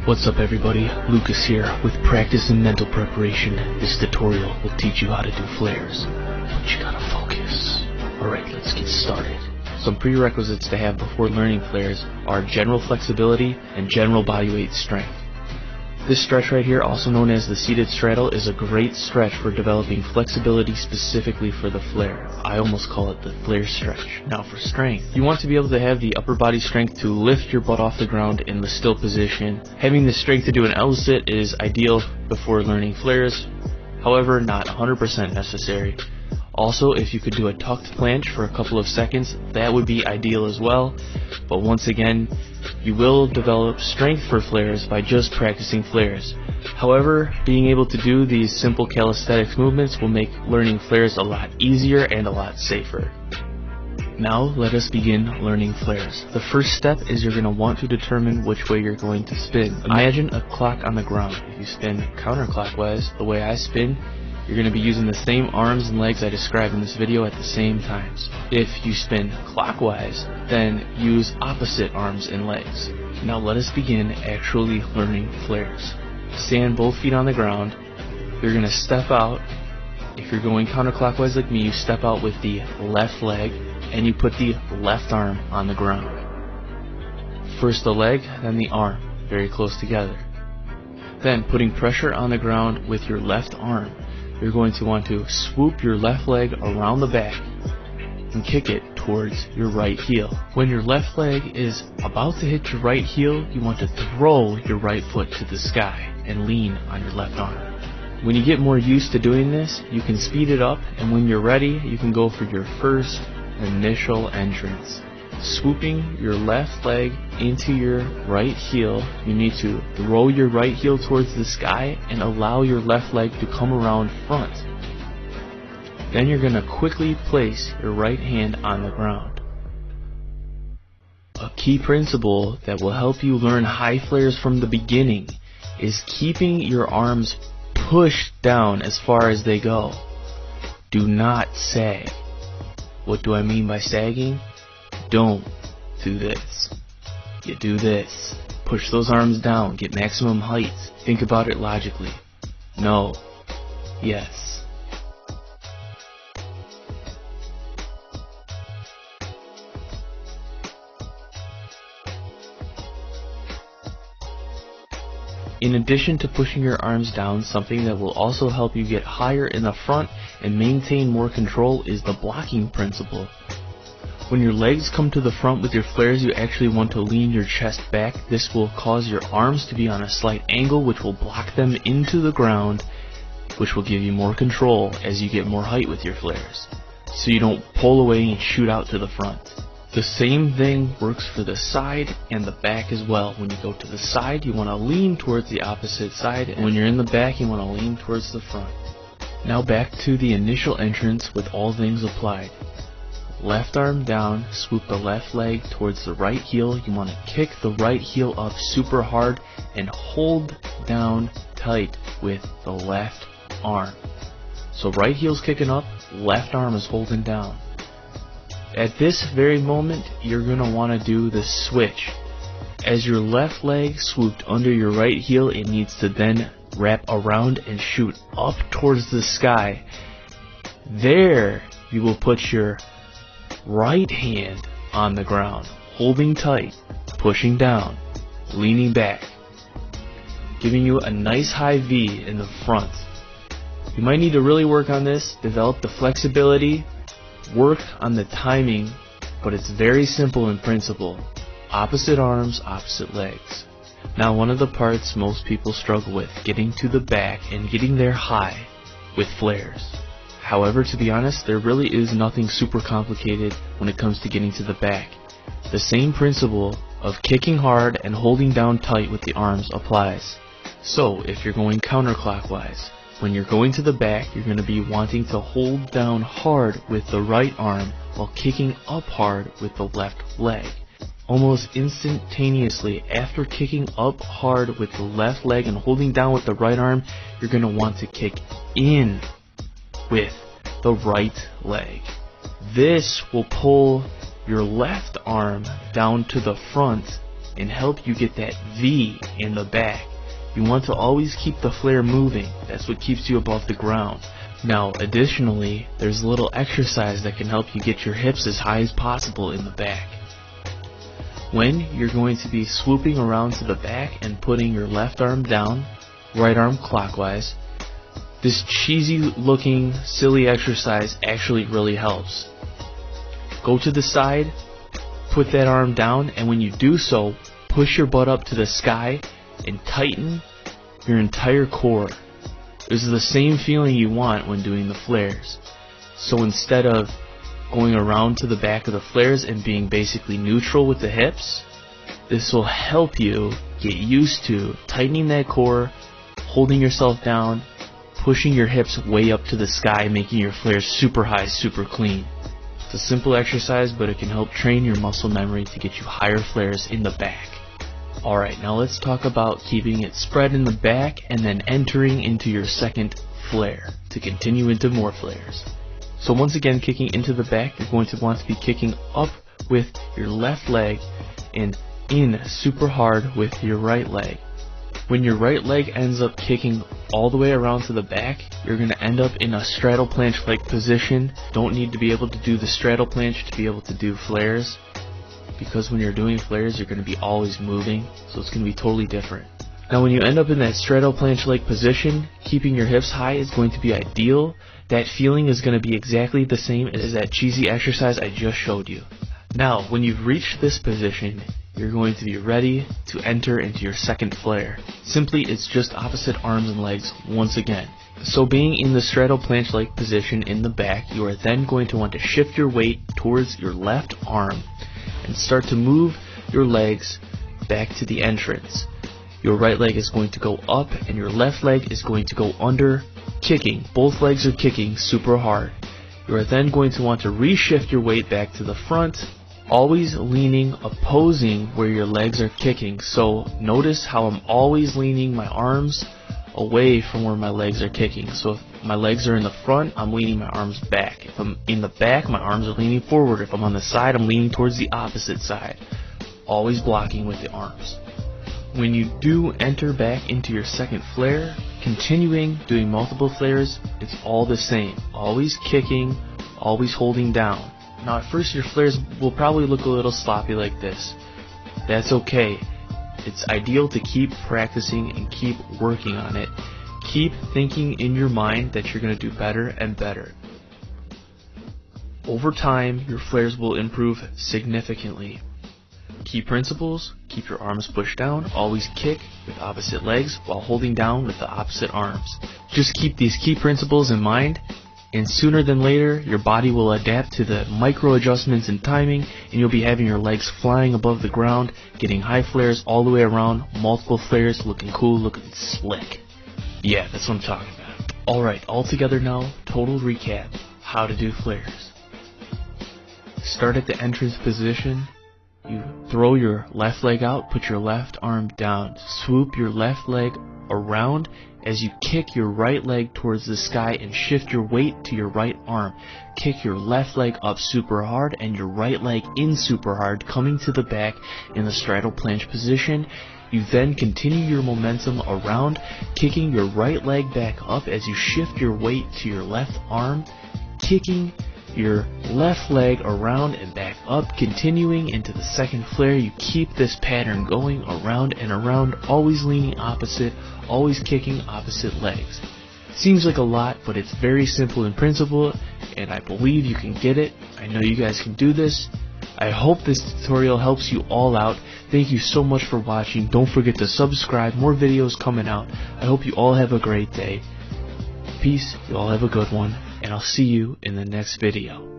What's up everybody, Lucas here with Practice and Mental Preparation. This tutorial will teach you how to do flares, but you gotta focus. Alright, let's get started. Some prerequisites to have before learning flares are general flexibility and general body weight strength. This stretch right here, also known as the seated straddle, is a great stretch for developing flexibility specifically for the flare. I almost call it the flare stretch. Now for strength, you want to be able to have the upper body strength to lift your butt off the ground in the still position. Having the strength to do an L sit is ideal before learning flares, however not 100% necessary. Also, if you could do a tucked planche for a couple of seconds, that would be ideal as well. But once again, you will develop strength for flares by just practicing flares. However, being able to do these simple calisthenics movements will make learning flares a lot easier and a lot safer. Now let us begin learning flares. The first step is you're going to want to determine which way you're going to spin. Imagine a clock on the ground. If you spin counterclockwise, the way I spin, you're going to be using the same arms and legs I described in this video at the same times. If you spin clockwise, then use opposite arms and legs. Now let us begin actually learning flares. Stand both feet on the ground. You're going to step out. If you're going counterclockwise like me, you step out with the left leg and you put the left arm on the ground. First the leg, then the arm, very close together. Then putting pressure on the ground with your left arm, you're going to want to swoop your left leg around the back and kick it towards your right heel. When your left leg is about to hit your right heel, you want to throw your right foot to the sky and lean on your left arm. When you get more used to doing this, you can speed it up, and when you're ready, you can go for your first initial entrance. Swooping your left leg into your right heel, you need to throw your right heel towards the sky and allow your left leg to come around front. Then you're going to quickly place your right hand on the ground. A key principle that will help you learn high flares from the beginning is keeping your arms pushed down as far as they go. Do not sag. What do I mean by sagging? Don't do this. You do this. Push those arms down. Get maximum height. Think about it logically. No. Yes. In addition to pushing your arms down, something that will also help you get higher in the front and maintain more control is the blocking principle. When your legs come to the front with your flares, you actually want to lean your chest back. This will cause your arms to be on a slight angle, which will block them into the ground, which will give you more control as you get more height with your flares, so you don't pull away and shoot out to the front. The same thing works for the side and the back as well. When you go to the side, you want to lean towards the opposite side, and when you're in the back, you want to lean towards the front. Now back to the initial entrance with all things applied. Left arm down, swoop the left leg towards the right heel. You want to kick the right heel up super hard and hold down tight with the left arm. So right heel's kicking up, left arm is holding down. At this very moment, you're going to want to do the switch. As your left leg swooped under your right heel, it needs to then wrap around and shoot up towards the sky. There you will put your right hand on the ground, holding tight, pushing down, leaning back, giving you a nice high V in the front. You might need to really work on this, develop the flexibility, work on the timing, but it's very simple in principle. Opposite arms, opposite legs. Now one of the parts most people struggle with, getting to the back and getting there high with flares. However, to be honest, there really is nothing super complicated when it comes to getting to the back. The same principle of kicking hard and holding down tight with the arms applies. So, if you're going counterclockwise, when you're going to the back, you're going to be wanting to hold down hard with the right arm while kicking up hard with the left leg. Almost instantaneously, after kicking up hard with the left leg and holding down with the right arm, you're going to want to kick in with the right leg. This will pull your left arm down to the front and help you get that V in the back. You want to always keep the flare moving. That's what keeps you above the ground. Now additionally, there's a little exercise that can help you get your hips as high as possible in the back. When you're going to be swooping around to the back and putting your left arm down, right arm clockwise, this cheesy looking silly exercise actually really helps. Go to the side, put that arm down, and when you do so, push your butt up to the sky and tighten your entire core. This is the same feeling you want when doing the flares. So instead of going around to the back of the flares and being basically neutral with the hips, this will help you get used to tightening that core, holding yourself down, pushing your hips way up to the sky, making your flares super high, super clean. It's a simple exercise, but it can help train your muscle memory to get you higher flares in the back. Alright, now let's talk about keeping it spread in the back and then entering into your second flare to continue into more flares. So once again, kicking into the back, you're going to want to be kicking up with your left leg and in super hard with your right leg. When your right leg ends up kicking all the way around to the back, you're going to end up in a straddle planche-like position. Don't need to be able to do the straddle planche to be able to do flares, because when you're doing flares, you're going to be always moving, so it's going to be totally different. Now when you end up in that straddle planche-like position, keeping your hips high is going to be ideal. That feeling is going to be exactly the same as that cheesy exercise I just showed you. Now, when you've reached this position, you're going to be ready to enter into your second flare. Simply, it's just opposite arms and legs once again. So being in the straddle planche-like position in the back, you are then going to want to shift your weight towards your left arm and start to move your legs back to the entrance. Your right leg is going to go up and your left leg is going to go under, kicking. Both legs are kicking super hard. You are then going to want to reshift your weight back to the front, always leaning opposing where your legs are kicking. So notice how I'm always leaning my arms away from where my legs are kicking. So if my legs are in the front, I'm leaning my arms back. If I'm in the back, my arms are leaning forward. If I'm on the side, I'm leaning towards the opposite side. Always blocking with the arms. When you do enter back into your second flare, continuing doing multiple flares, it's all the same. Always kicking, always holding down. Now at first your flares will probably look a little sloppy like this. That's okay. It's ideal to keep practicing and keep working on it. Keep thinking in your mind that you're going to do better and better. Over time, your flares will improve significantly. Key principles: keep your arms pushed down, always kick with opposite legs while holding down with the opposite arms. Just keep these key principles in mind, and sooner than later your body will adapt to the micro adjustments in timing, and you'll be having your legs flying above the ground, getting high flares all the way around, multiple flares, looking cool, looking slick. Yeah, that's what I'm talking about. Alright, all together now, total recap: how to do flares. Start at the entrance position. You throw your left leg out, put your left arm down, swoop your left leg around as you kick your right leg towards the sky and shift your weight to your right arm. Kick your left leg up super hard and your right leg in super hard, coming to the back in the straddle planche position. You then continue your momentum around, kicking your right leg back up as you shift your weight to your left arm, kicking your left leg around and back up, continuing into the second flare. You keep this pattern going around and around, always leaning opposite, always kicking opposite legs. Seems like a lot, but it's very simple in principle, and I believe you can get it. I know you guys can do this. I hope this tutorial helps you all out. Thank you so much for watching. Don't forget to subscribe. More videos coming out. I hope you all have a great day. Peace. You all have a good one. And I'll see you in the next video.